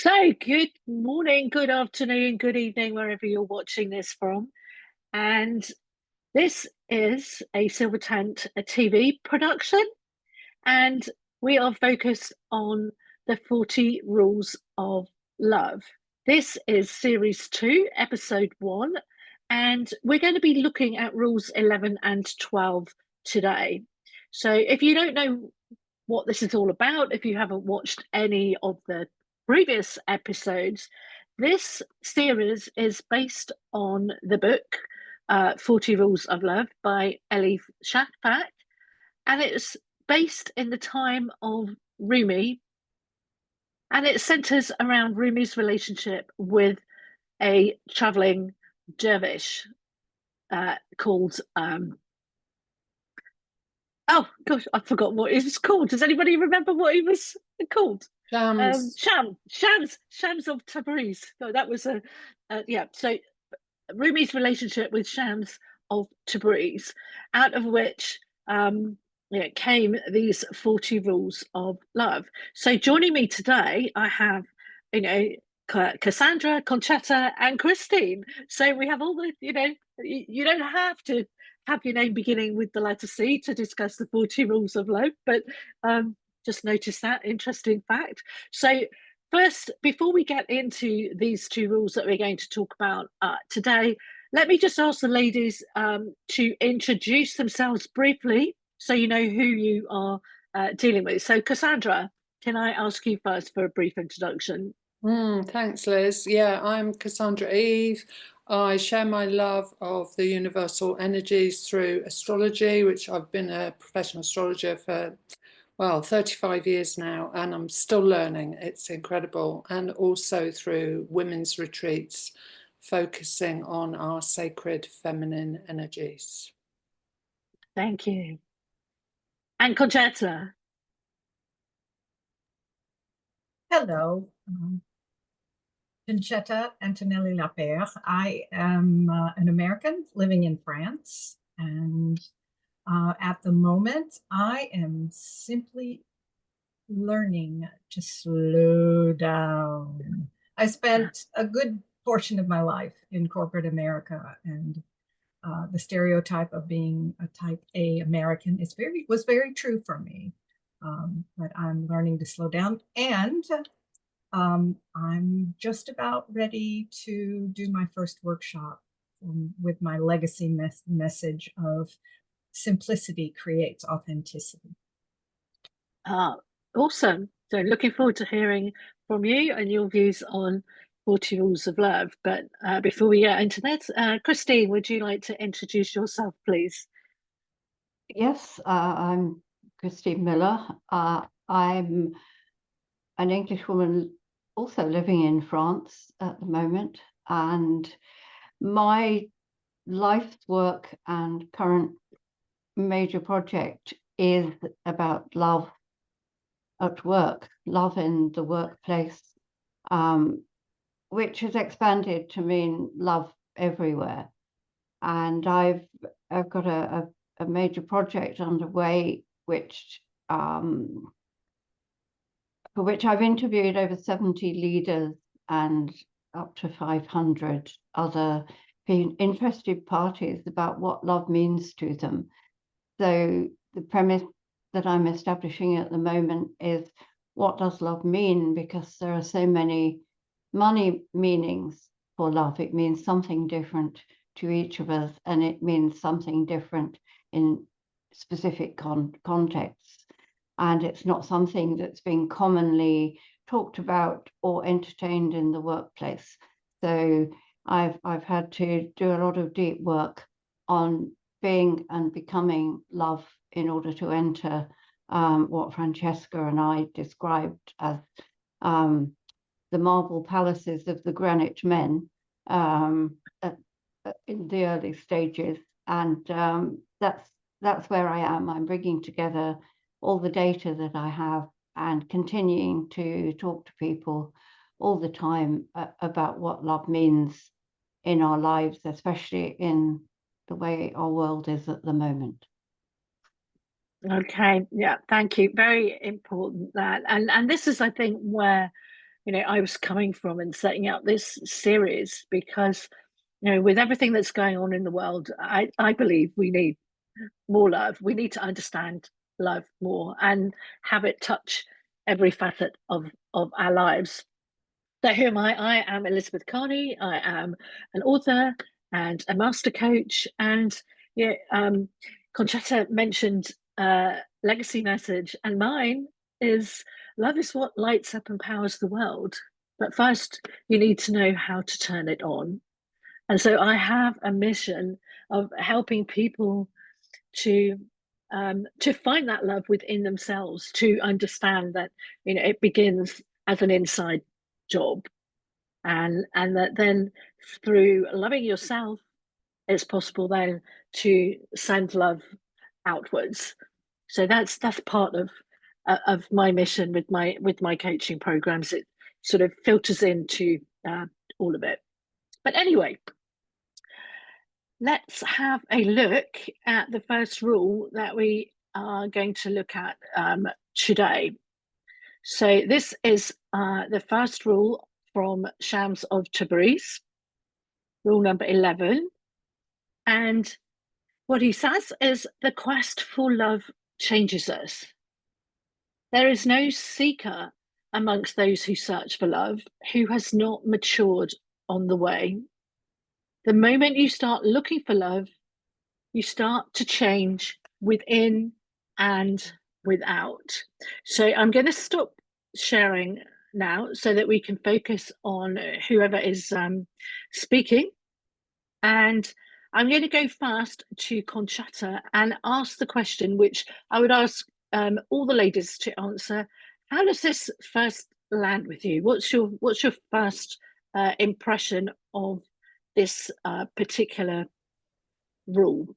So, good morning, good afternoon, good evening, wherever you're watching this from. And this is a Silver Tent, a TV production, and we are focused on the 40 Rules of Love. This is series 2, episode 1, and we're going to be looking at rules 11 and 12 today. So, if you don't know what this is all about, if you haven't watched any of the previous episodes, this series is based on the book 40 Rules of Love by Elif Shafak, and it's based in the time of Rumi, and it centers around Rumi's relationship with a traveling dervish called oh gosh, I forgot what it was called. Does anybody remember what he was called? Shams. Shams of Tabriz. No, that was yeah. So Rumi's relationship with Shams of Tabriz, out of which came these 40 rules of love. So joining me today, I have, Cassandra, Concetta, and Christine. So we have all the, you don't have to have your name beginning with the letter C to discuss the 40 rules of love, but just notice that interesting fact. So first, before we get into these two rules that we're going to talk about today, let me just ask the ladies to introduce themselves briefly so you know who you are dealing with. So, Cassandra, can I ask you first for a brief introduction? Thanks, Liz. Yeah, I'm Cassandra Eve. I share my love of the universal energies through astrology, which I've been a professional astrologer for, well, 35 years now, and I'm still learning. It's incredible. And also through women's retreats, focusing on our sacred feminine energies. Thank you. And Concetta. Hello, Concetta Antonelli Lapere. I am an American living in France, and at the moment I am simply learning to slow down. I spent a good portion of my life in corporate America, and the stereotype of being a type A American was very true for me. But I'm learning to slow down, and I'm just about ready to do my first workshop with my legacy message of simplicity creates authenticity. Awesome. So looking forward to hearing from you and your views on 40 Rules of Love. But before we get into that, Christine, would you like to introduce yourself, please? Yes, I'm Christine Miller. I'm an English woman also living in France at the moment, and my life's work and current major project is about love at work, love in the workplace, which has expanded to mean love everywhere. And I've got a major project underway, for which I've interviewed over 70 leaders and up to 500 other interested parties about what love means to them. So the premise that I'm establishing at the moment is, what does love mean? Because there are so many money meanings for love. It means something different to each of us, and it means something different in specific contexts. And it's not something that's been commonly talked about or entertained in the workplace. So I've had to do a lot of deep work on being and becoming love in order to enter what Francesca and I described as the marble palaces of the Greenwich men in the early stages. And that's where I am. I'm bringing together all the data that I have and continuing to talk to people all the time about what love means in our lives, especially in the way our world is at the moment. Okay, yeah, thank you. Very important that, and this is, I think, where I was coming from and setting out this series, because with everything that's going on in the world, I believe we need more love. We need to understand love more and have it touch every facet of our lives. So who am I? I am Elizabeth CARNEY. I am an author and a master coach. And CONCETTA mentioned legacy message, and mine is love is what lights up and powers the world. But first, you need to know how to turn it on. And so I have a mission of helping people to find that love within themselves, to understand that it begins as an inside job, and that then through loving yourself, it's possible then to send love outwards. So that's part of my mission with my coaching programs. It sort of filters into all of it. But anyway, let's have a look at the first rule that we are going to look at today. So this is the first rule from Shams of Tabriz, rule number 11. And what he says is, the quest for love changes us. There is no seeker amongst those who search for love who has not matured on the way. The moment you start looking for love, you start to change within and without. So I'm going to stop sharing now so that we can focus on whoever is speaking. And I'm going to go first to CONCETTA and ask the question, which I would ask all the ladies to answer. How does this first land with you? What's your first impression of this particular rule?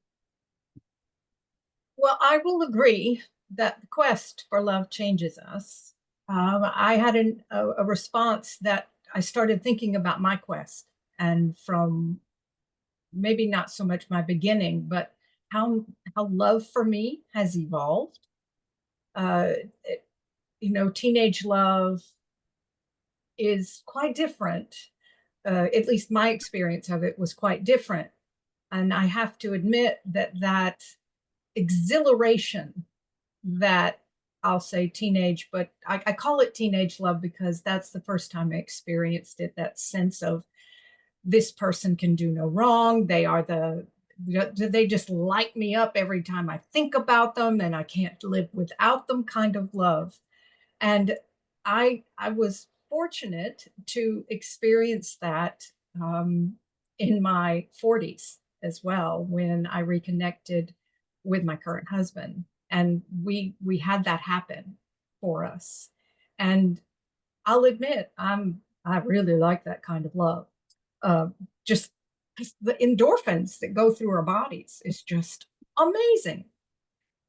Well, I will agree that the quest for love changes us. I had a response that I started thinking about my quest, and from maybe not so much my beginning, but how love for me has evolved. Teenage love is quite different. At least my experience of it was quite different. And I have to admit that exhilaration that, I'll say teenage, but I call it teenage love because that's the first time I experienced it, that sense of this person can do no wrong. They just light me up every time I think about them, and I can't live without them kind of love. And I was fortunate to experience that in my 40s as well, when I reconnected with my current husband, and we had that happen for us. And I'll admit, I really like that kind of love. Just the endorphins that go through our bodies is just amazing.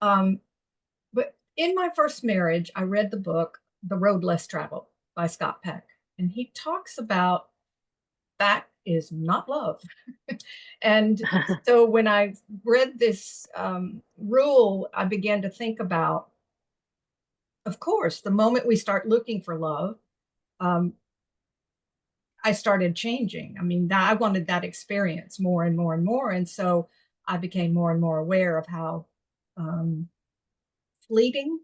But in my first marriage, I read the book The Road Less Traveled by Scott Peck, and he talks about that is not love. And so when I read this rule, I began to think about, of course, the moment we start looking for love, I started changing. I mean, I wanted that experience more and more and more. And so I became more and more aware of how fleeting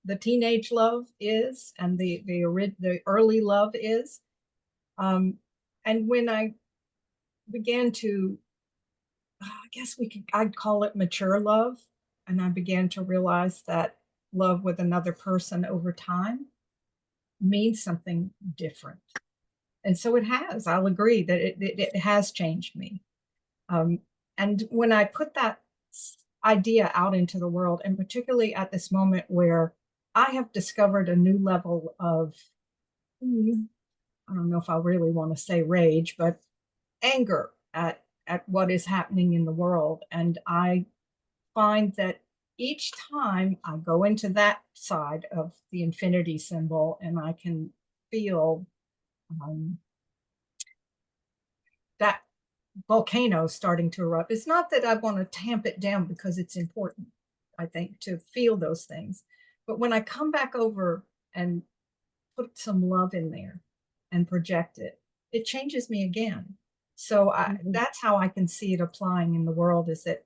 the teenage love is, and the early love is. And when I began to, I guess I'd call it mature love, and I began to realize that love with another person over time means something different. And so it has. I'll agree that it has changed me. And when I put that idea out into the world, and particularly at this moment where I have discovered a new level of, I don't know if I really want to say rage, but anger at what is happening in the world. And I find that each time I go into that side of the infinity symbol, and I can feel that volcano starting to erupt. It's not that I want to tamp it down, because it's important, I think, to feel those things. But when I come back over and put some love in there, and project it, it changes me again. So that's how I can see it applying in the world, is that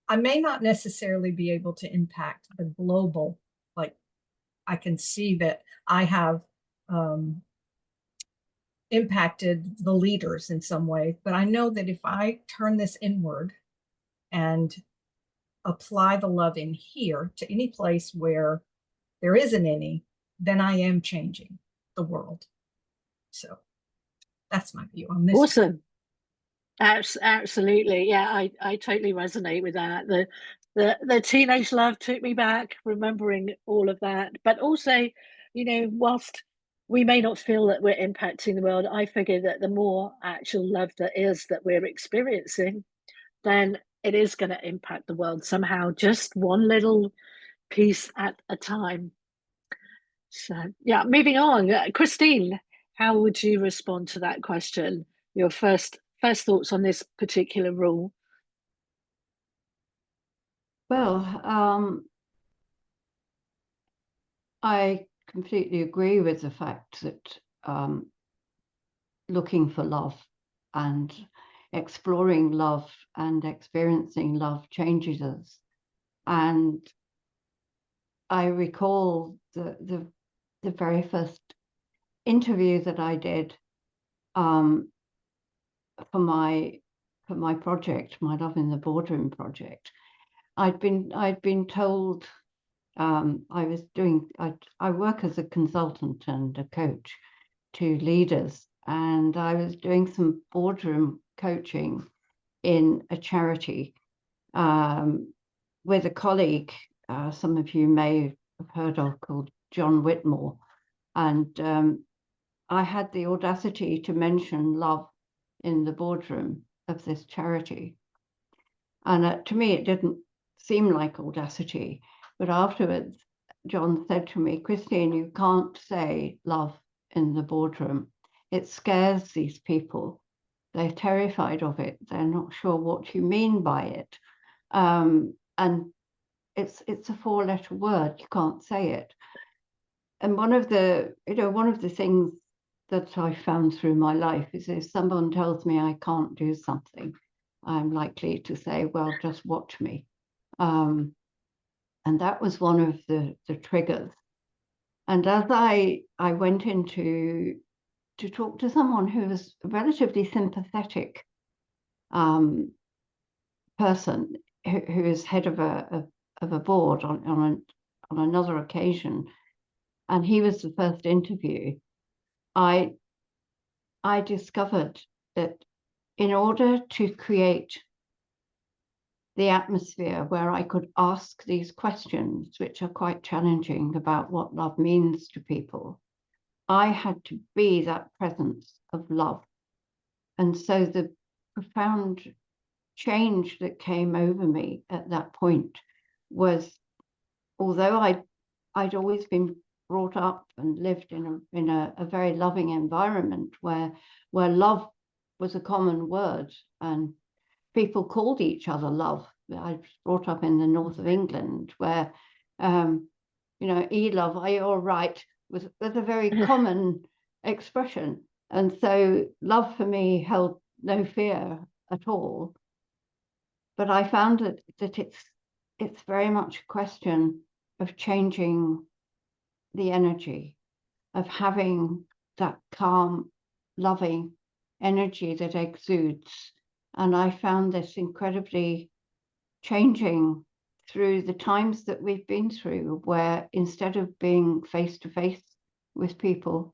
I may not necessarily be able to impact the global, like I can see that I have impacted the leaders in some way, but I know that if I turn this inward and apply the love in here to any place where there isn't any, then I am changing the world. So that's my view on this. Awesome. Absolutely. Yeah, I totally resonate with that. The teenage love took me back, remembering all of that. But also, you know, whilst we may not feel that we're impacting the world, I figure that the more actual love there is that we're experiencing, then it is going to impact the world somehow, just one little piece at a time. So yeah, moving on. Christine, how would you respond to that question? Your first thoughts on this particular rule? Well, I completely agree with the fact that looking for love and exploring love and experiencing love changes us. And I recall the very first interview that I did for my project, my Love in the Boardroom project. I'd been told I work as a consultant and a coach to leaders, and I was doing some boardroom coaching in a charity with a colleague, some of you may have heard of, called John Whitmore. And I had the audacity to mention love in the boardroom of this charity. And to me, it didn't seem like audacity. But afterwards, John said to me, Christine, you can't say love in the boardroom. It scares these people. They're terrified of it. They're not sure what you mean by it. And it's a 4-letter word. You can't say it. And one of the things that I found through my life is if someone tells me I can't do something, I'm likely to say, well, just watch me. And that was one of the triggers. And as I went to talk to someone who was a relatively sympathetic person, who is head of a board on another occasion, and he was the first interview, I discovered that in order to create the atmosphere where I could ask these questions, which are quite challenging, about what love means to people, I had to be that presence of love. And so the profound change that came over me at that point was, although I'd always been brought up and lived in a very loving environment where love was a common word and people called each other love. I was brought up in the north of England where, love, are you all right, was a very common expression. And so love for me held no fear at all. But I found that it's very much a question of changing the energy, of having that calm, loving energy that exudes. And I found this incredibly changing through the times that we've been through, where instead of being face to face with people,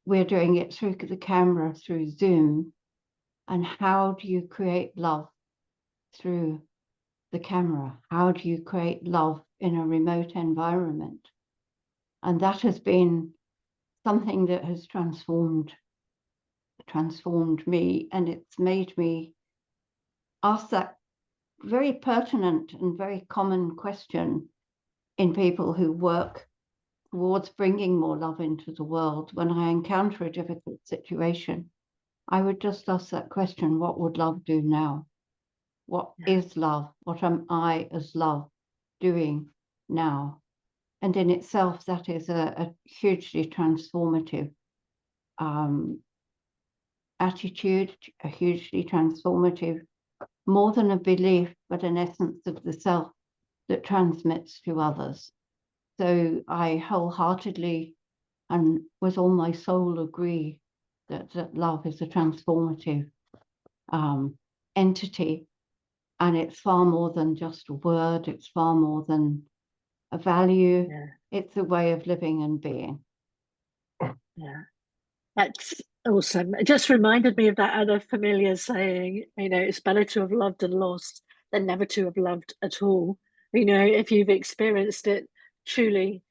we're doing it through the camera, through Zoom. And how do you create love through the camera? How do you create love in a remote environment? And that has been something that has transformed me, and it's made me ask that very pertinent and very common question in people who work towards bringing more love into the world. When I encounter a difficult situation, I would just ask that question: what would love do now? What is love? What am I as love doing now? And in itself, that is a hugely transformative attitude, a hugely transformative, more than a belief, but an essence of the self that transmits to others. So I wholeheartedly and with all my soul agree that love is a transformative entity, and it's far more than just a word, it's far more than a value, it's a way of living and being. Yeah, that's awesome. It just reminded me of that other familiar saying, you know, it's better to have loved and lost than never to have loved at all. You know, if you've experienced it truly,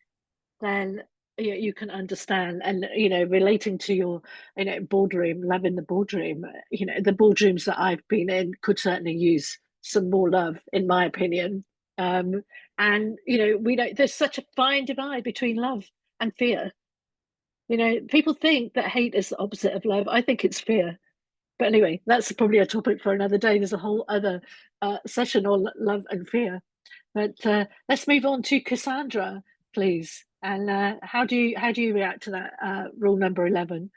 then you can understand. And you know, relating to your, you know, boardroom, love in the boardroom, you know, the boardrooms that I've been in could certainly use some more love, in my opinion. And you know, we don't, there's such a fine divide between love and fear. You know, people think that hate is the opposite of love. I think it's fear. But anyway, that's probably a topic for another day. There's a whole other session on love and fear. But let's move on to Cassandra, please. And how do you react to that rule number 11?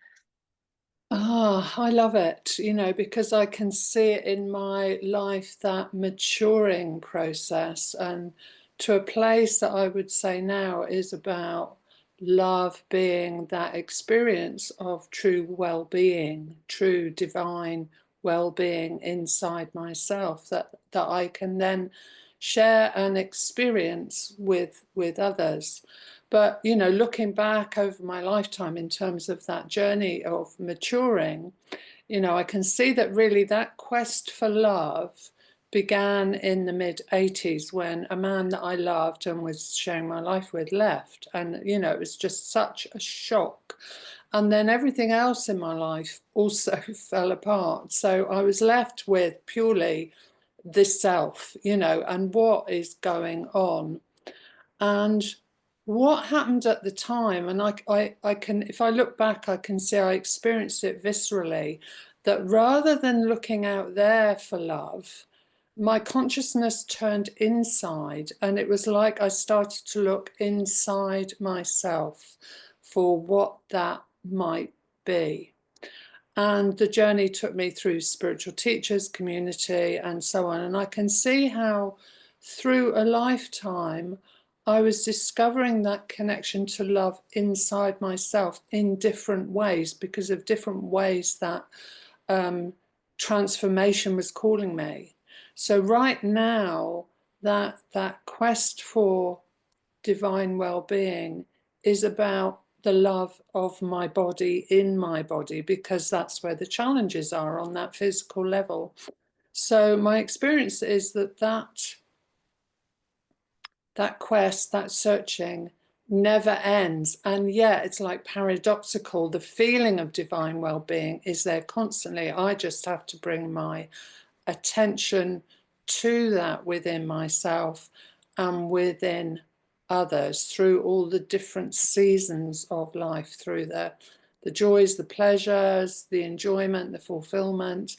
Ah, I love it, you know, because I can see it in my life, that maturing process, and to a place that I would say now is about love being that experience of true well-being, true divine well-being inside myself that I can then share and experience with others. But, you know, looking back over my lifetime in terms of that journey of maturing, you know, I can see that really that quest for love began in the mid-80s when a man that I loved and was sharing my life with left. And, you know, it was just such a shock. And then everything else in my life also fell apart. So I was left with purely this self, you know, and what is going on. And what happened at the time, and I can, if I look back, I can see I experienced it viscerally, that rather than looking out there for love, my consciousness turned inside, and it was like I started to look inside myself for what that might be. And the journey took me through spiritual teachers, community, and so on. And I can see how through a lifetime, I was discovering that connection to love inside myself in different ways because of different ways that transformation was calling me. So right now, that quest for divine well-being is about the love of my body in my body, because that's where the challenges are on that physical level. So my experience is that quest, that searching never ends. And yeah, it's like paradoxical. The feeling of divine well-being is there constantly. I just have to bring my attention to that within myself and within others through all the different seasons of life, through the joys, the pleasures, the enjoyment, the fulfillment,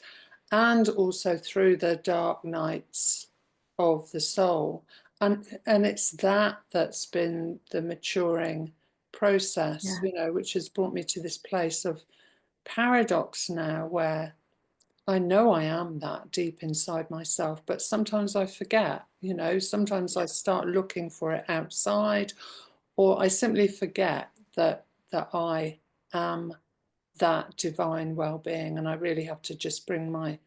and also through the dark nights of the soul. And it's that's been the maturing process, you know, which has brought me to this place of paradox now, where I know I am that deep inside myself, but sometimes I forget, you know, sometimes I start looking for it outside, or I simply forget that I am that divine well-being, and I really have to just bring my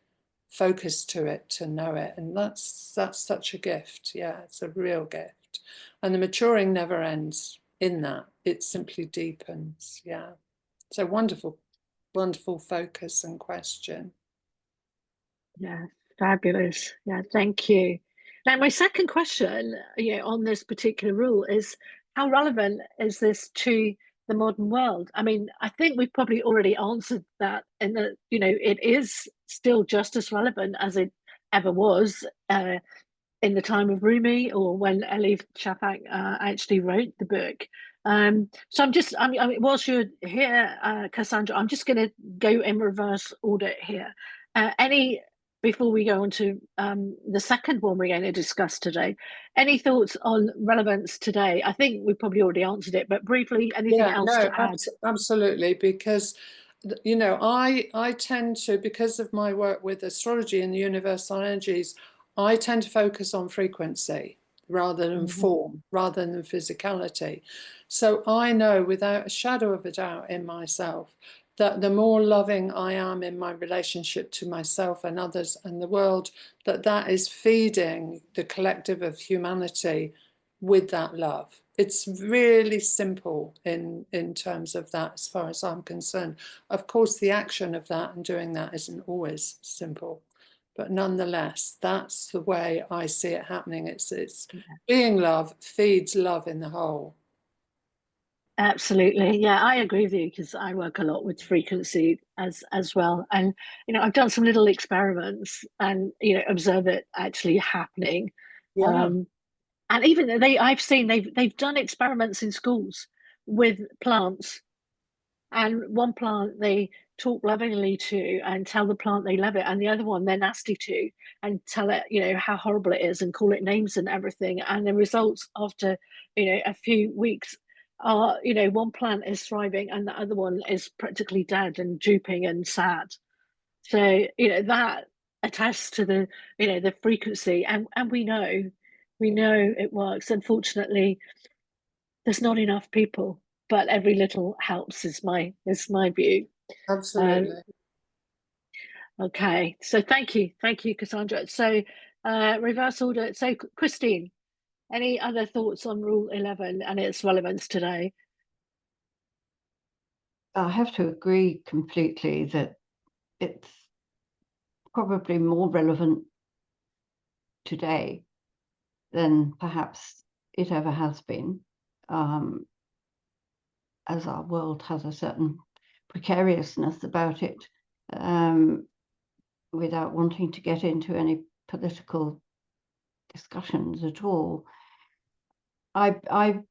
focus to it to know it. And that's such a gift. Yeah, it's a real gift. And the maturing never ends in that. It simply deepens. Yeah. So wonderful, wonderful focus and question. Yeah, fabulous. Yeah, thank you. Now, my second question, you know, on this particular rule is, how relevant is this to the modern world? I mean, I think we've probably already answered that in that, you know, it is still just as relevant as it ever was in the time of Rumi, or when Elif Shafak actually wrote the book. So I mean, whilst you're here, Cassandra, I'm just going to go in reverse order here. Any before we go on to the second one we're going to discuss today. Any thoughts on relevance today? I think we probably already answered it, but briefly, anything else to add? Absolutely, because you know, I tend to, because of my work with astrology and the universal energies, I tend to focus on frequency rather than form, rather than physicality. So I know without a shadow of a doubt in myself that the more loving I am in my relationship to myself and others and the world, that is feeding the collective of humanity with that love. It's really simple in terms of that, as far as I'm concerned. Of course, the action of that and doing that isn't always simple, but nonetheless, that's the way I see it happening. It's being love feeds love in the whole. Absolutely. Yeah, I agree with you, because I work a lot with frequency as well. And, you know, I've done some little experiments and, you know, observe it actually happening. Yeah. And even I've seen they've done experiments in schools with plants, and one plant they talk lovingly to and tell the plant they love it, and the other one they're nasty to and tell it, you know, how horrible it is and call it names and everything. And the results after, you know, a few weeks are, you know, one plant is thriving and the other one is practically dead and drooping and sad. So, you know, that attests to the, you know, the frequency, and we know it works. Unfortunately, there's not enough people, but every little helps is my view. Absolutely. Okay, so thank you, Cassandra. So reverse order. So Christine, any other thoughts on Rule 11 and its relevance today? I have to agree completely that it's probably more relevant today than perhaps it ever has been, as our world has a certain precariousness about it, without wanting to get into any political discussions at all. I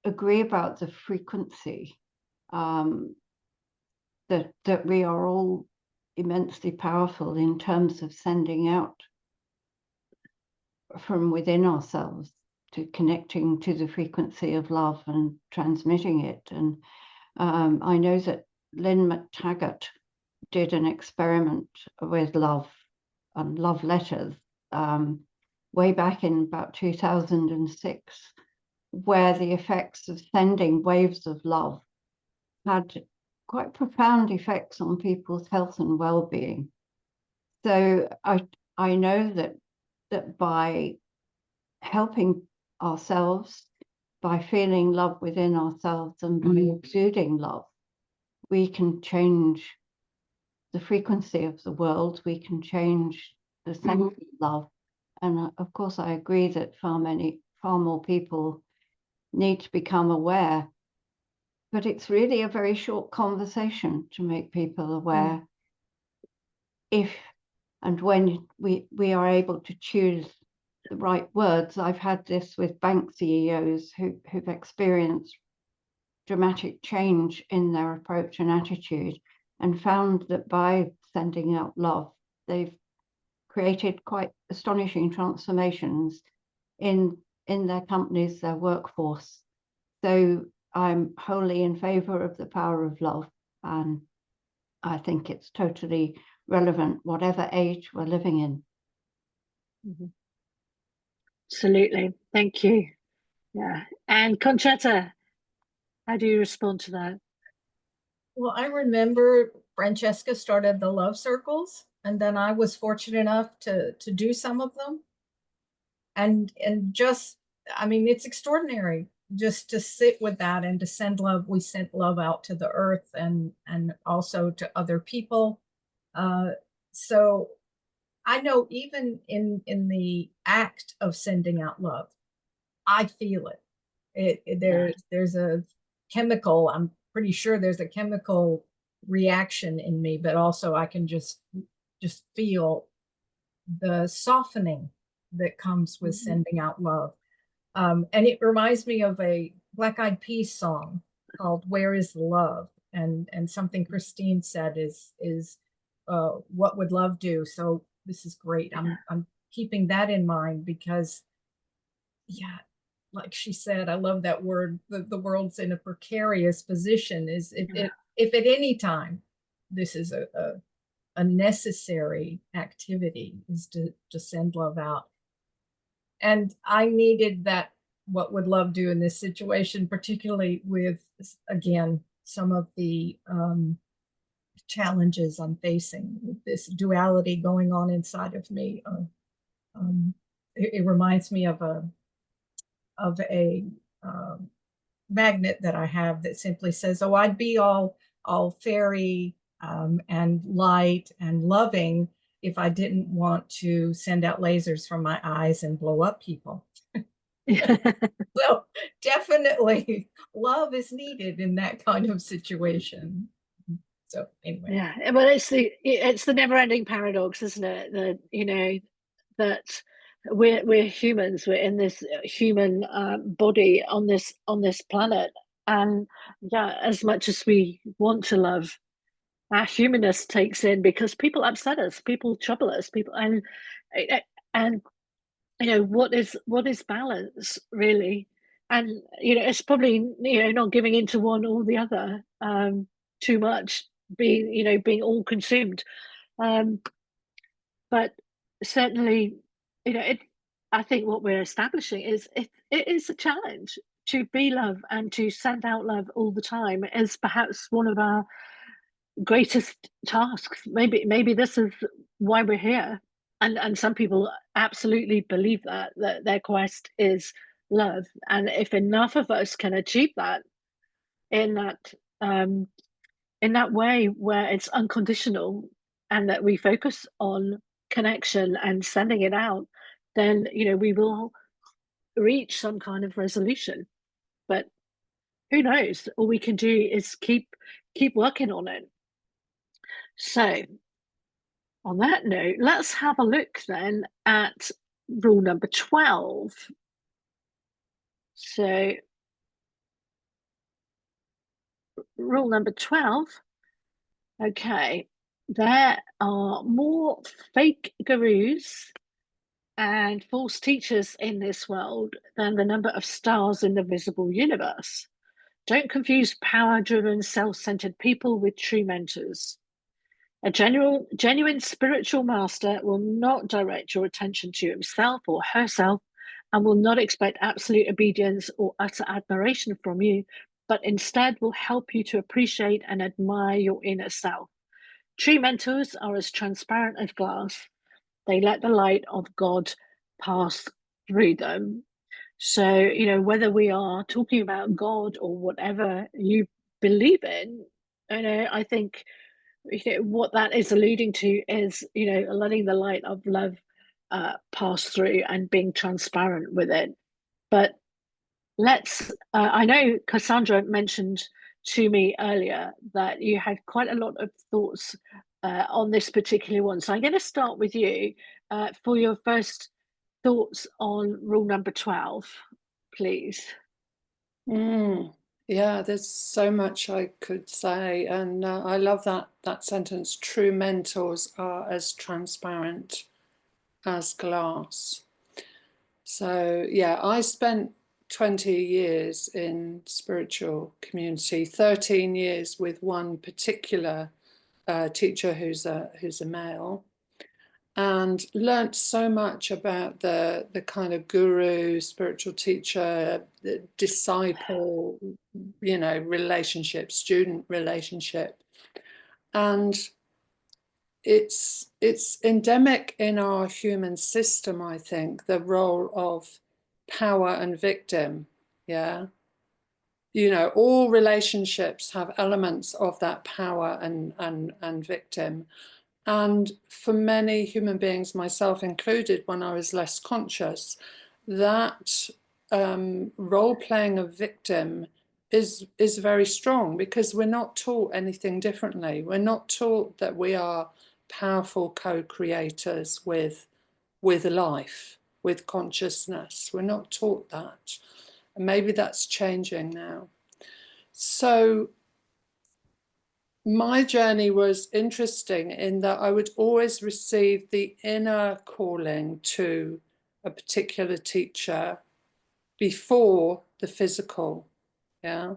agree about the frequency, that we are all immensely powerful in terms of sending out from within ourselves to connecting to the frequency of love and transmitting it. And I know that Lynn McTaggart did an experiment with love and love letters way back in about 2006, where the effects of sending waves of love had quite profound effects on people's health and well-being. So I know that by helping ourselves, by feeling love within ourselves and by exuding love, we can change the frequency of the world, we can change the sense of love. And of course, I agree that far more people need to become aware, but it's really a very short conversation to make people aware. If and when we are able to choose the right words. I've had this with bank CEOs who've experienced dramatic change in their approach and attitude, and found that by sending out love, they've created quite astonishing transformations in their companies, their workforce. So I'm wholly in favor of the power of love, and I think it's totally relevant, whatever age we're living in. Absolutely, thank you. Yeah, and Concetta, how do you respond to that? Well, I remember Francesca started the love circles, and then I was fortunate enough to do some of them. And just, I mean, it's extraordinary just to sit with that and to send love. We sent love out to the earth and also to other people. So I know even in the act of sending out love, I feel it. There's a chemical, I'm pretty sure there's a chemical reaction in me, but also I can just feel the softening that comes with sending out love. And it reminds me of a Black Eyed Peas song called "Where Is the Love?" and something Christine said is what would love do? So this is great. I'm keeping that in mind because, yeah, like she said, I love that word. The world's in a precarious position. Is if at any time this is a necessary activity, is to send love out. And I needed that. What would love do in this situation, particularly with, again, some of the challenges I'm facing with this duality going on inside of me. It reminds me of a magnet that I have that simply says, "Oh, I'd be all fairy and light and loving if I didn't want to send out lasers from my eyes and blow up people." So definitely love is needed in that kind of situation. So anyway. Yeah, well, it's the never-ending paradox, isn't it? That, you know, that we're humans. We're in this human body on this planet, and yeah, as much as we want to love, our humanness takes in because people upset us, people trouble us, people, and you know, what is balance really? And you know, it's probably, you know, not giving into one or the other too much, being all consumed. um but certainly, you know, I think what we're establishing is it is a challenge to be love and to send out love all the time is perhaps one of our greatest tasks. Maybe this is why we're here. And some people absolutely believe that their quest is love. And if enough of us can achieve that in that in that way where it's unconditional and that we focus on connection and sending it out, then you know we will reach some kind of resolution. But who knows? All we can do is keep working on it. So on that note, let's have a look then at rule number 12. So rule number 12. Okay, there are more fake gurus and false teachers in this world than the number of stars in the visible universe. Don't confuse power-driven, self-centered people with true mentors. A genuine spiritual master will not direct your attention to himself or herself and will not expect absolute obedience or utter admiration from you, but instead will help you to appreciate and admire your inner self. True mentors are as transparent as glass. They let the light of God pass through them. So, you know, whether we are talking about God or whatever you believe in, you know, I think, you know, what that is alluding to is, you know, letting the light of love pass through and being transparent with it. But let's, I know Cassandra mentioned to me earlier that you had quite a lot of thoughts on this particular one. So I'm going to start with you for your first thoughts on rule number 12, please. Yeah, there's so much I could say, and I love that sentence. True mentors are as transparent as glass. So yeah, I spent 20 years in spiritual community, 13 years with one particular teacher who's a male, and learnt so much about the kind of guru, spiritual teacher, the disciple, you know, relationship, student relationship. And it's endemic in our human system, I think, the role of power and victim. Yeah. You know, all relationships have elements of that power and victim. And for many human beings, myself included, when I was less conscious, that role playing of victim is very strong because we're not taught anything differently. We're not taught that we are powerful co-creators with life, with consciousness. We're not taught that. And maybe that's changing now. So my journey was interesting in that I would always receive the inner calling to a particular teacher before the physical. Yeah.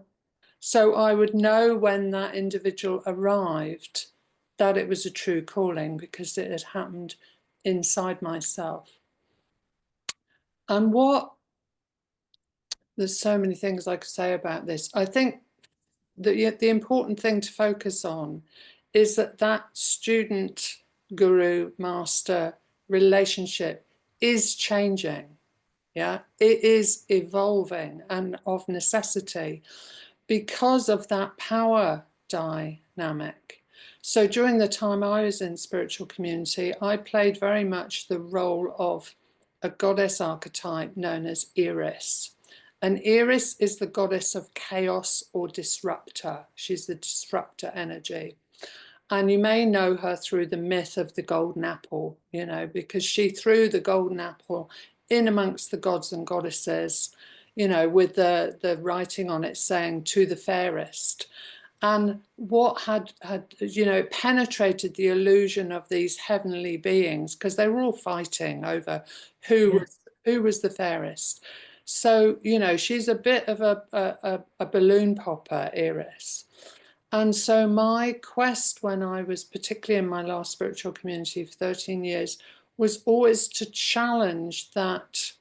So I would know when that individual arrived that it was a true calling because it had happened inside myself. And there's so many things I could say about this. I think the important thing to focus on is that student guru master relationship is changing. Yeah, it is evolving, and of necessity, because of that power dynamic. So during the time I was in spiritual community, I played very much the role of a goddess archetype known as Iris. And Iris is the goddess of chaos or disruptor. She's the disruptor energy. And you may know her through the myth of the golden apple, you know, because she threw the golden apple in amongst the gods and goddesses, you know, with the writing on it saying to the fairest. And what had you know, penetrated the illusion of these heavenly beings, because they were all fighting over who was the fairest. So, you know, she's a bit of a balloon popper, Iris. And so my quest when I was particularly in my last spiritual community for 13 years was always to challenge that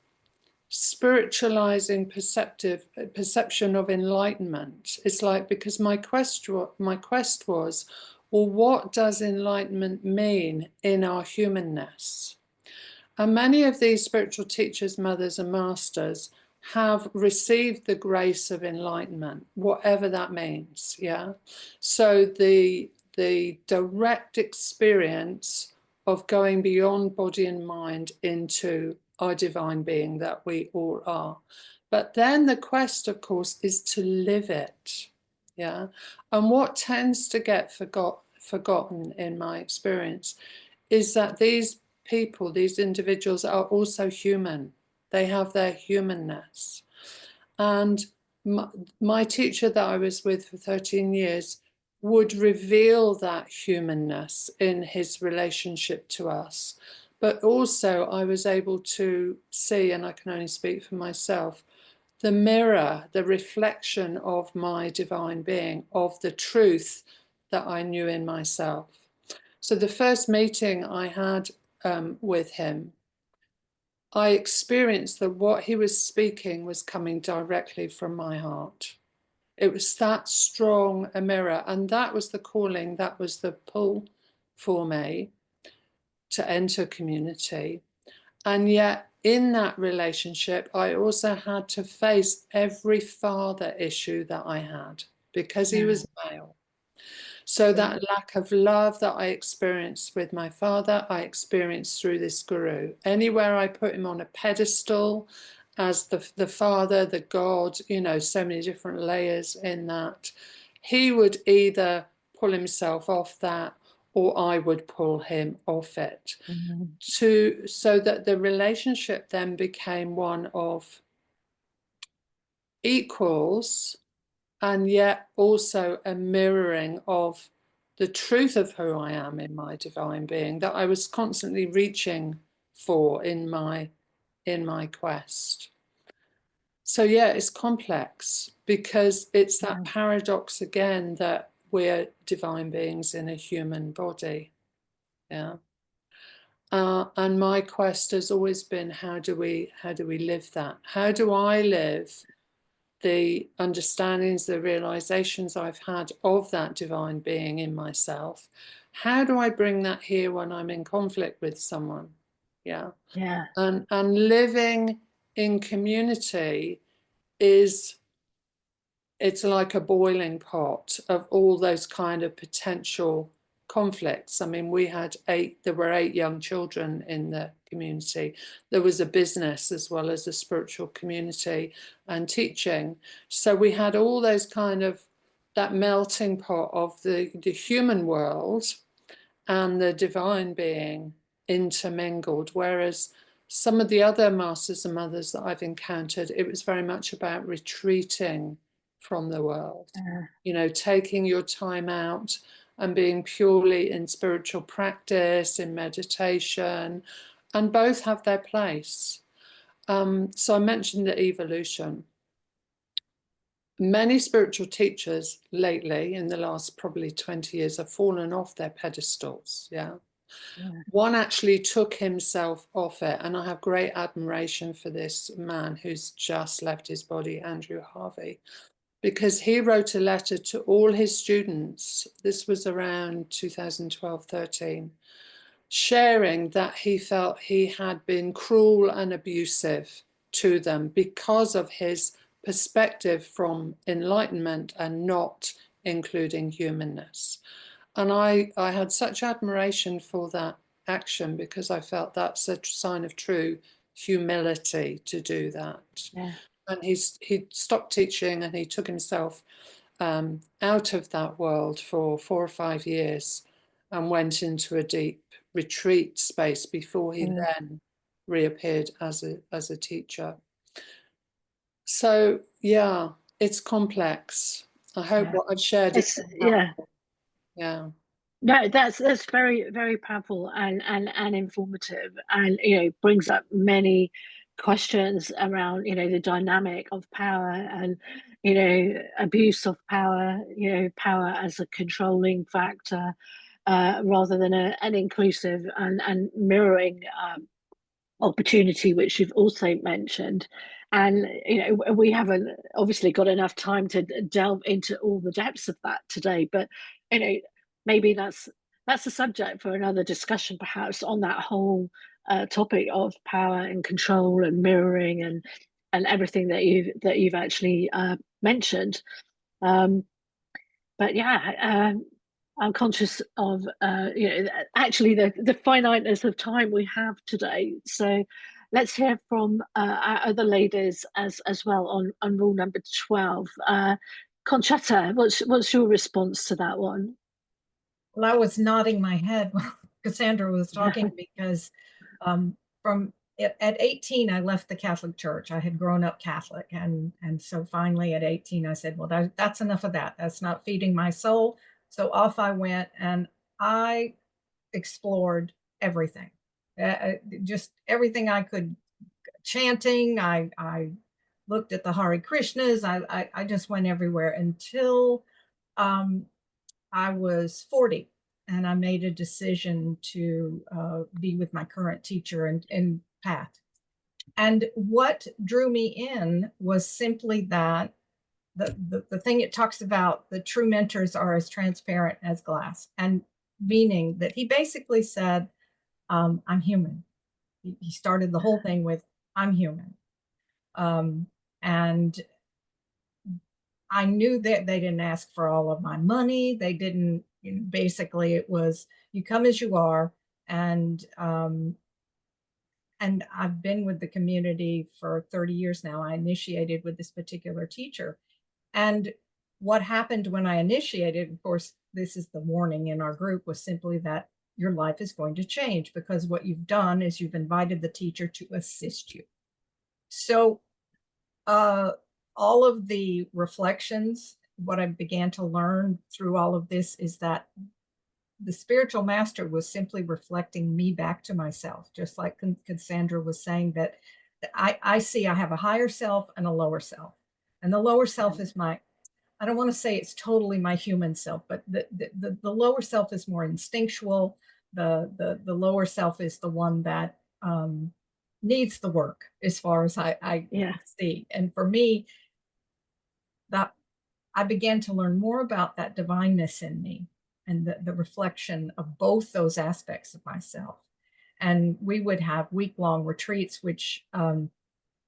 spiritualizing perception of enlightenment. It's like, because my quest was, well, what does enlightenment mean in our humanness? And many of these spiritual teachers, mothers and masters have received the grace of enlightenment, whatever that means. Yeah. So the direct experience of going beyond body and mind into our divine being that we all are. But then the quest, of course, is to live it. Yeah. And what tends to get forgotten in my experience is that these people, these individuals, are also human. They have their humanness. And my teacher that I was with for 13 years would reveal that humanness in his relationship to us. But also I was able to see, and I can only speak for myself, the mirror, the reflection of my divine being, of the truth that I knew in myself. So the first meeting I had with him, I experienced that what he was speaking was coming directly from my heart. It was that strong a mirror, and that was the calling, that was the pull for me to enter community. And yet in that relationship, I also had to face every father issue that I had because he was male. So that lack of love that I experienced with my father, I experienced through this guru. Anywhere I put him on a pedestal as the father, the God, you know, so many different layers in that, he would either pull himself off that or I would pull him off it. So that the relationship then became one of equals, and yet also a mirroring of the truth of who I am in my divine being that I was constantly reaching for in my quest. So yeah, it's complex because it's that paradox again that we're divine beings in a human body. Yeah. And my quest has always been, how do we live that? How do I live the understandings, the realizations I've had of that divine being in myself? How do I bring that here when I'm in conflict with someone? Yeah. Yeah. And living in community is, it's like a boiling pot of all those kind of potential conflicts. I mean, there were 8 young children in the community. There was a business as well as a spiritual community and teaching. So we had all those kind of, that melting pot of the human world and the divine being intermingled. Whereas some of the other masters and mothers that I've encountered, it was very much about retreating from the world, you know, taking your time out and being purely in spiritual practice, in meditation, and both have their place. So I mentioned the evolution. Many spiritual teachers lately, in the last probably 20 years, have fallen off their pedestals. Yeah. One actually took himself off it, and I have great admiration for this man who's just left his body, Andrew Harvey, because he wrote a letter to all his students. This was around 2012-13, sharing that he felt he had been cruel and abusive to them because of his perspective from enlightenment and not including humanness. And I had such admiration for that action, because I felt that's a sign of true humility to do that. Yeah. And he stopped teaching, and he took himself out of that world for 4 or 5 years and went into a deep retreat space before he then reappeared as a teacher. So yeah, it's complex. I hope what I've shared is helpful. Yeah. No, that's very, very powerful and informative, and brings up many questions around the dynamic of power, and abuse of power, power as a controlling factor, rather than an inclusive and mirroring opportunity, which you've also mentioned. And we haven't obviously got enough time to delve into all the depths of that today, but maybe that's a subject for another discussion, perhaps, on that whole topic of power and control and mirroring and everything that you've actually mentioned. But yeah, I'm conscious of actually the finiteness of time we have today. So let's hear from our other ladies as well on rule number 12. Concetta, what's your response to that one? Well, I was nodding my head while Cassandra was talking because at 18, I left the Catholic Church. I had grown up Catholic. And so finally at 18, I said, well, that's enough of that. That's not feeding my soul. So off I went, and I explored everything, just everything I could. Chanting, I looked at the Hare Krishnas. I just went everywhere until I was 40. And I made a decision to be with my current teacher in path. And what drew me in was simply that the thing it talks about, the true mentors are as transparent as glass, and meaning that he basically said, I'm human. He started the whole thing with, I'm human. And I knew that they didn't ask for all of my money. They didn't, basically it was, you come as you are. And I've been with the community for 30 years now. I initiated with this particular teacher. And what happened when I initiated, of course, this is the warning in our group, was simply that your life is going to change, because what you've done is you've invited the teacher to assist you. So all of the reflections, what I began to learn through all of this is that the spiritual master was simply reflecting me back to myself, just like Cassandra was saying, that I see I have a higher self and a lower self. And the lower self is I don't want to say it's totally my human self, but the lower self is more instinctual. The lower self is the one that needs the work, as far as I see. And for me, that I began to learn more about that divineness in me, and the reflection of both those aspects of myself. And we would have week-long retreats, which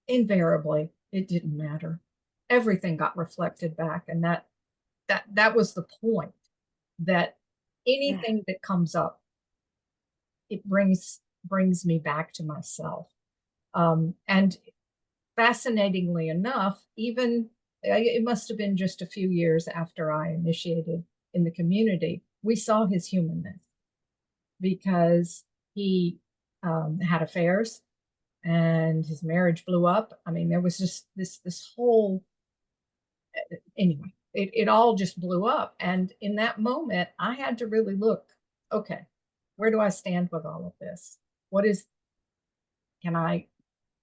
invariably, it didn't matter. Everything got reflected back. And that was the point, that anything that comes up, it brings me back to myself. And fascinatingly enough, even it must have been just a few years after I initiated in the community, we saw his humanness, because he had affairs and his marriage blew up. I mean, there was just this whole, anyway, it all just blew up. And in that moment, I had to really look, okay, where do I stand with all of this? Can I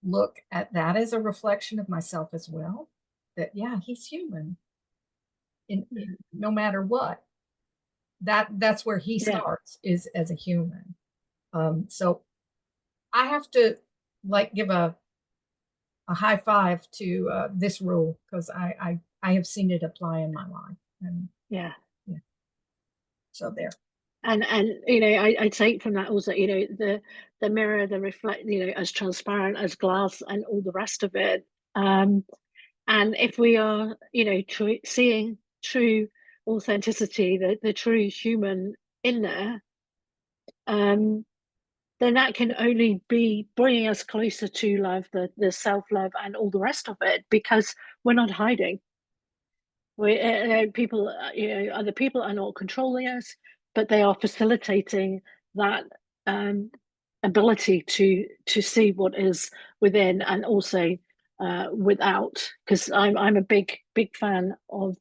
look at that as a reflection of myself as well? That, yeah, he's human. No matter what, that's where he starts, is as a human. So I have to like give a high five to this rule, because I have seen it apply in my life. And yeah. So there. And you know, I take from that also, you know, the mirror, the reflect, you know, as transparent as glass and all the rest of it. And if we are, you know, seeing true authenticity, the true human in there, then that can only be bringing us closer to love, the self-love and all the rest of it, because we're not hiding. People, you know, other people are not controlling us, but they are facilitating that ability to see what is within and also without. Because I'm a big fan of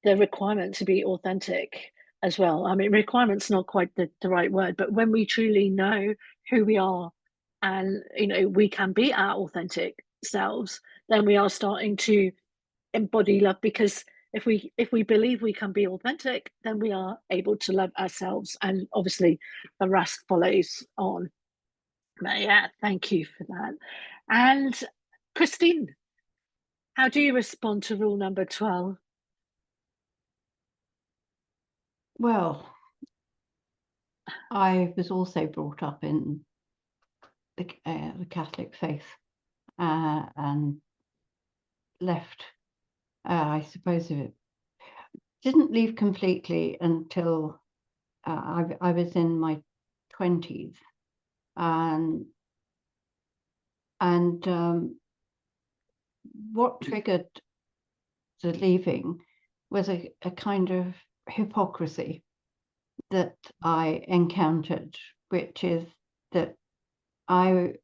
the requirement to be authentic as well. I mean, requirement's not quite the right word, but when we truly know who we are, and you know, we can be our authentic selves, then we are starting to embody love, because if we believe we can be authentic, then we are able to love ourselves, and obviously the rest follows on. But yeah, thank you for that. And Christine, how do you respond to rule number 12? Well, I was also brought up in the Catholic faith, and left, I suppose, it didn't leave completely until I was in my 20s, and what triggered the leaving was a kind of hypocrisy that I encountered, which is that I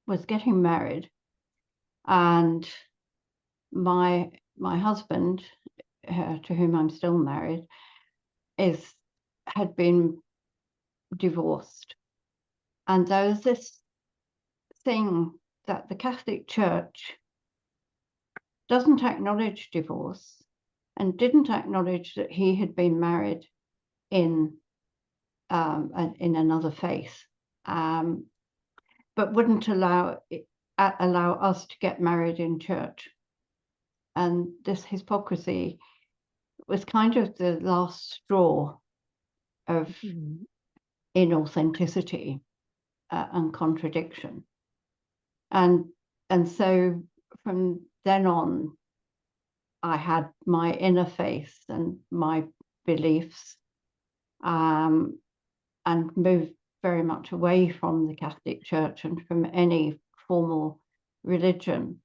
was getting married, and my husband, to whom I'm still married, had been divorced, and there was this thing that the Catholic Church doesn't acknowledge divorce, and didn't acknowledge that he had been married in another faith, but wouldn't allow us to get married in church. And this hypocrisy was kind of the last straw of inauthenticity and contradiction. And so from then on, I had my inner faith and my beliefs, and moved very much away from the Catholic Church and from any formal religion.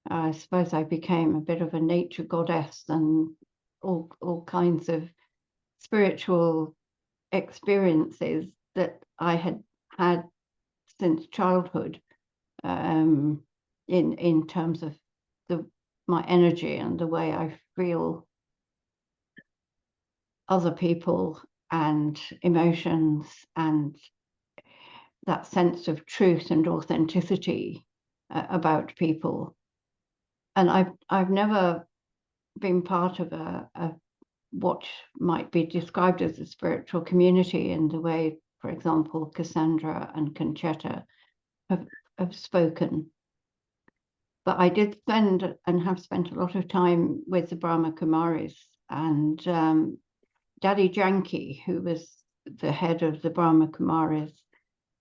I suppose I became a bit of a nature goddess, and all kinds of spiritual experiences that I had had since childhood, in terms of my energy and the way I feel other people and emotions, and that sense of truth and authenticity about people. And I've never been part of a what might be described as a spiritual community in the way, for example, Cassandra and Concetta have spoken. But I did spend and have spent a lot of time with the Brahma Kumaris, and Daddy Janki, who was the head of the Brahma Kumaris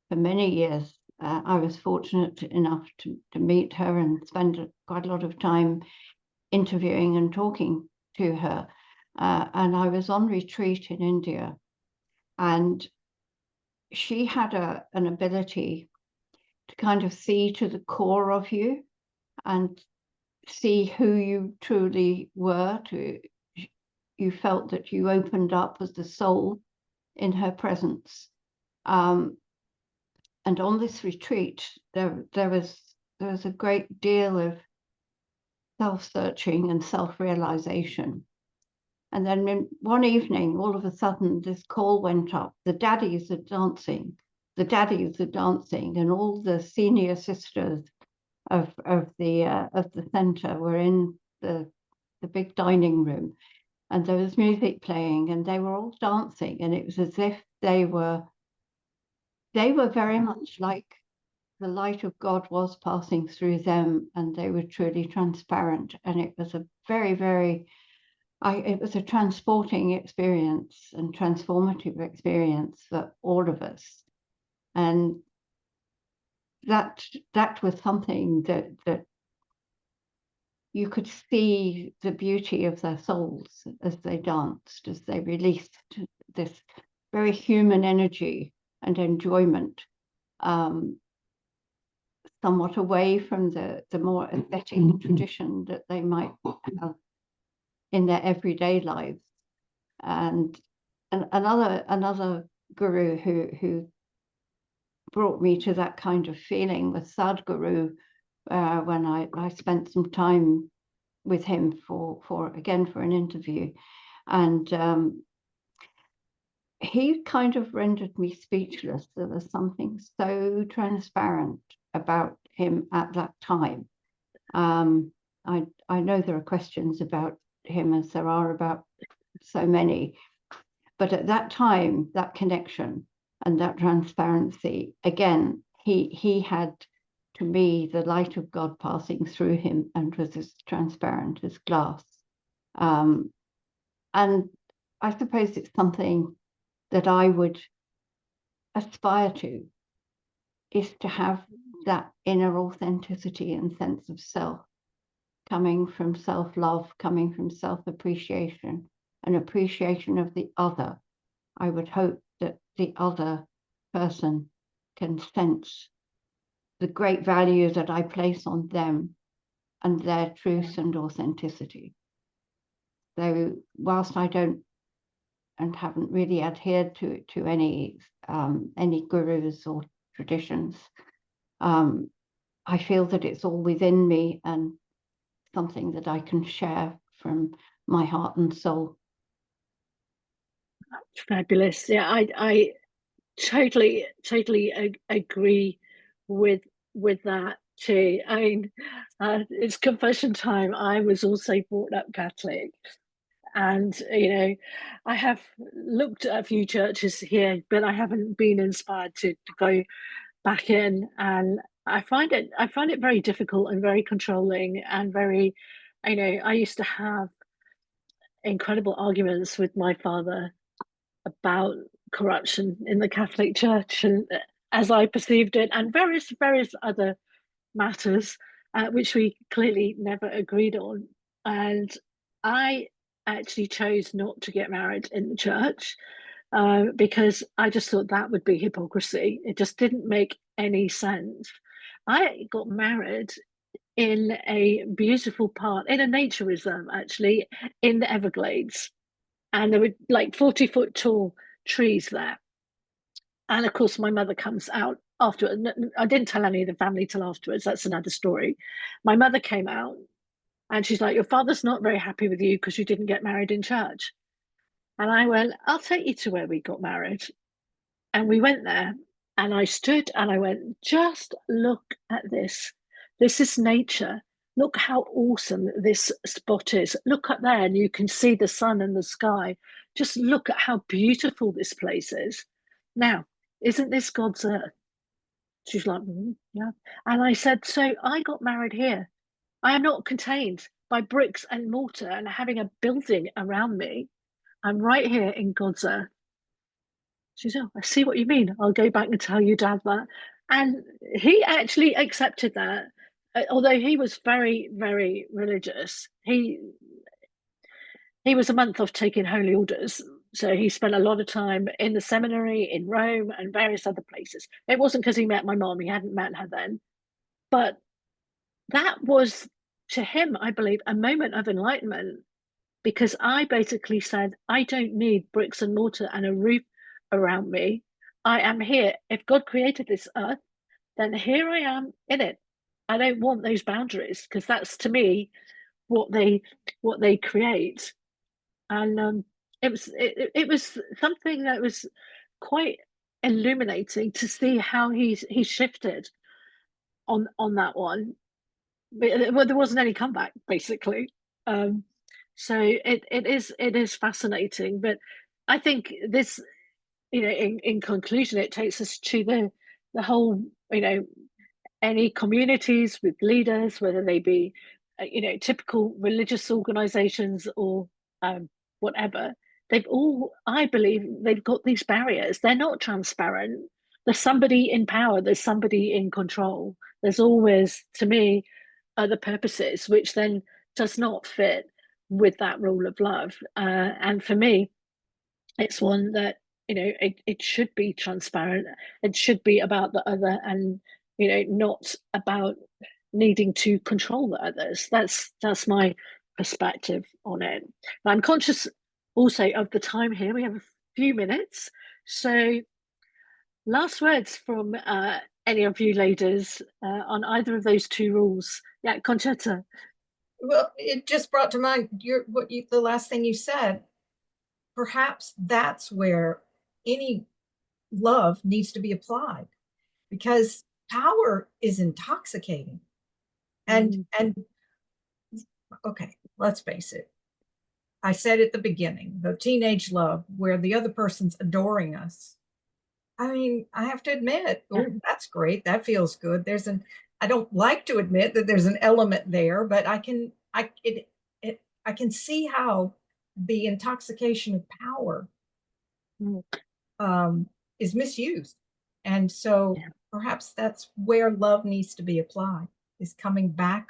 for many years. I was fortunate enough to meet her and spend quite a lot of time interviewing and talking to her. And I was on retreat in India, and she had an ability to kind of see to the core of you and see who you truly were. You felt that you opened up as the soul in her presence. And on this retreat, there was a great deal of self-searching and self-realization. And then one evening, all of a sudden, this call went up. The daddies are dancing. The daddies are dancing, and all the senior sisters of the center were in the big dining room, and there was music playing, and they were all dancing, and it was as if they were very much like the light of God was passing through them, and they were truly transparent. And it was a very, very, it was a transporting experience and transformative experience for all of us. And that was something that you could see the beauty of their souls as they danced, as they released this very human energy and enjoyment, somewhat away from the more aesthetic tradition that they might have in their everyday lives. And another guru who brought me to that kind of feeling was Sadhguru, when I spent some time with him for an interview, and he kind of rendered me speechless. There was something so transparent about him at that time. I know there are questions about him, as there are about so many, but at that time, that connection and that transparency, again, he had, to me, the light of God passing through him and was as transparent as glass. And I suppose it's something that I would aspire to, is to have that inner authenticity and sense of self, coming from self-love, coming from self-appreciation, and appreciation of the other. I would hope that the other person can sense the great value that I place on them and their truth and authenticity. So whilst I don't and haven't really adhered to any gurus or traditions, I feel that it's all within me and something that I can share from my heart and soul. Fabulous. Yeah, I totally agree with that too. I mean, it's confession time. I was also brought up Catholic, and I have looked at a few churches here, but I haven't been inspired to go back in. And I find it very difficult and very controlling and very, I used to have incredible arguments with my father about corruption in the Catholic Church, and as I perceived it, and various other matters, which we clearly never agreed on. And I actually chose not to get married in the church, because I just thought that would be hypocrisy. It just didn't make any sense. I got married in a beautiful part, in a nature reserve, actually, in the Everglades. And there were like 40-foot tall trees there. And of course, my mother comes out afterwards. I didn't tell any of the family till afterwards. That's another story. My mother came out and she's like, your father's not very happy with you because you didn't get married in church. And I went, I'll take you to where we got married. And we went there, and I stood and I went, just look at this. This is nature. Look how awesome this spot is. Look up there and you can see the sun and the sky. Just look at how beautiful this place is. Now, isn't this God's earth? She's like, yeah. And I said, so I got married here. I am not contained by bricks and mortar and having a building around me. I'm right here in God's earth. She said, oh, I see what you mean. I'll go back and tell your dad that. And he actually accepted that. Although he was very, very religious. He was a month off taking holy orders. So he spent a lot of time in the seminary in Rome and various other places. It wasn't because he met my mom. He hadn't met her then. But that was, to him, I believe, a moment of enlightenment, because I basically said, I don't need bricks and mortar and a roof around me. I am here. If God created this earth, then here I am in it. I don't want those boundaries, because that's, to me, what they create. And it was something that was quite illuminating to see how he shifted on that one. But well, there wasn't any comeback, basically. So it is fascinating. But I think this, in conclusion, it takes us to the whole, any communities with leaders, whether they be, typical religious organizations or whatever, I believe, they've got these barriers. They're not transparent. There's somebody in power, there's somebody in control. There's always, to me, other purposes, which then does not fit with that rule of love. And for me, it's one that, it should be transparent. It should be about the other, and not about needing to control the others. That's my perspective on it. And I'm conscious also of the time here. We have a few minutes, so last words from any of you ladies on either of those two rules. Yeah, Concetta. Well, it just brought to mind the last thing you said. Perhaps that's where any love needs to be applied, because power is intoxicating. And okay, let's face it. I said at the beginning, the teenage love where the other person's adoring us. I mean, I have to admit, oh, that's great. That feels good. I don't like to admit that there's an element there, but I can see how the intoxication of power is misused. And so perhaps that's where love needs to be applied, is come back.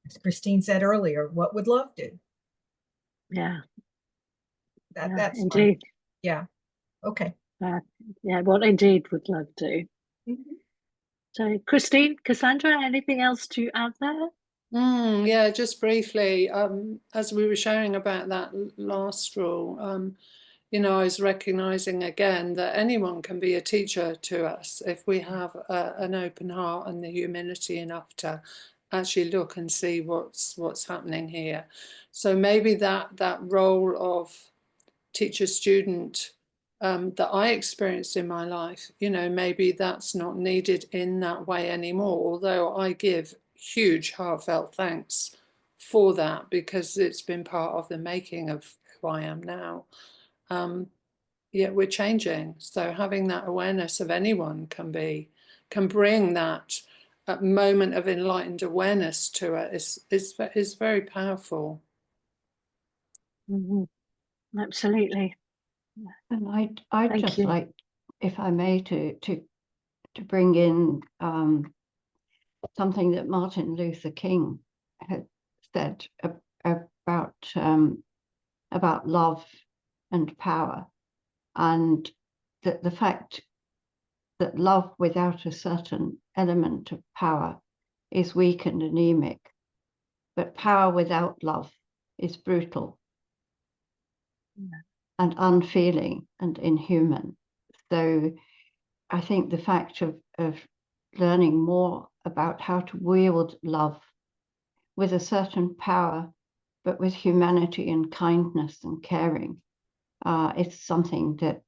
As Christine said earlier, what would love do? Yeah. That's indeed. Yeah. Okay. What indeed would love do? So, Christine, Cassandra, anything else to add there? Yeah, just briefly, as we were sharing about that last rule, I was recognizing again that anyone can be a teacher to us if we have an open heart and the humility enough to actually look and see what's happening here. So maybe that role of teacher-student that I experienced in my life, maybe that's not needed in that way anymore, although I give huge heartfelt thanks for that, because it's been part of the making of who I am now. Yet we're changing, so having that awareness of anyone can bring that moment of enlightened awareness to it is very powerful. Absolutely. And I'd just like, if I may, to bring in something that Martin Luther King had said about love and power, and the fact that love without a certain element of power is weak and anemic, but power without love is brutal and unfeeling and inhuman. So I think the fact of learning more about how to wield love with a certain power, but with humanity and kindness and caring, is something that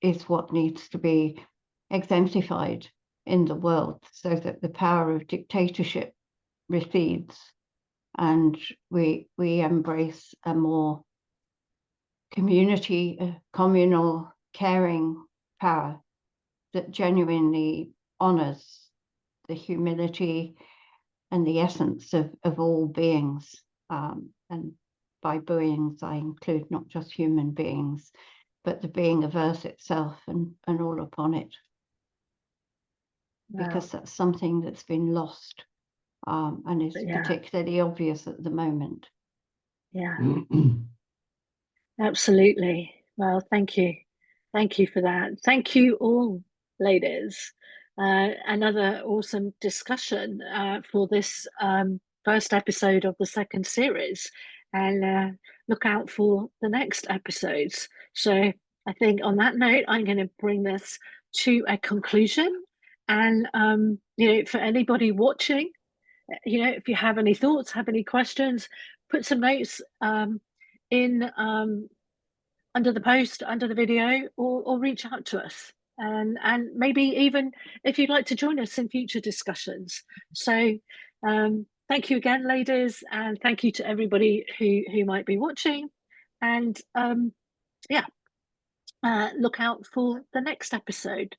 is what needs to be exemplified in the world, so that the power of dictatorship recedes and we embrace a more communal, caring power that genuinely honors the humility and the essence of all beings. And by beings, I include not just human beings, but the being of Earth itself and all upon it. Wow. Because that's something that's been lost and is particularly obvious at the moment. Yeah. Absolutely. Well, thank you. Thank you for that. Thank you all, ladies. Another awesome discussion for this first episode of the second series, and look out for the next episodes. So I think on that note, I'm going to bring this to a conclusion. And, for anybody watching, you know, if you have any thoughts, have any questions, put some notes in under the post, under the video, or reach out to us. And maybe even if you'd like to join us in future discussions. So thank you again, ladies, and thank you to everybody who might be watching. And yeah, look out for the next episode.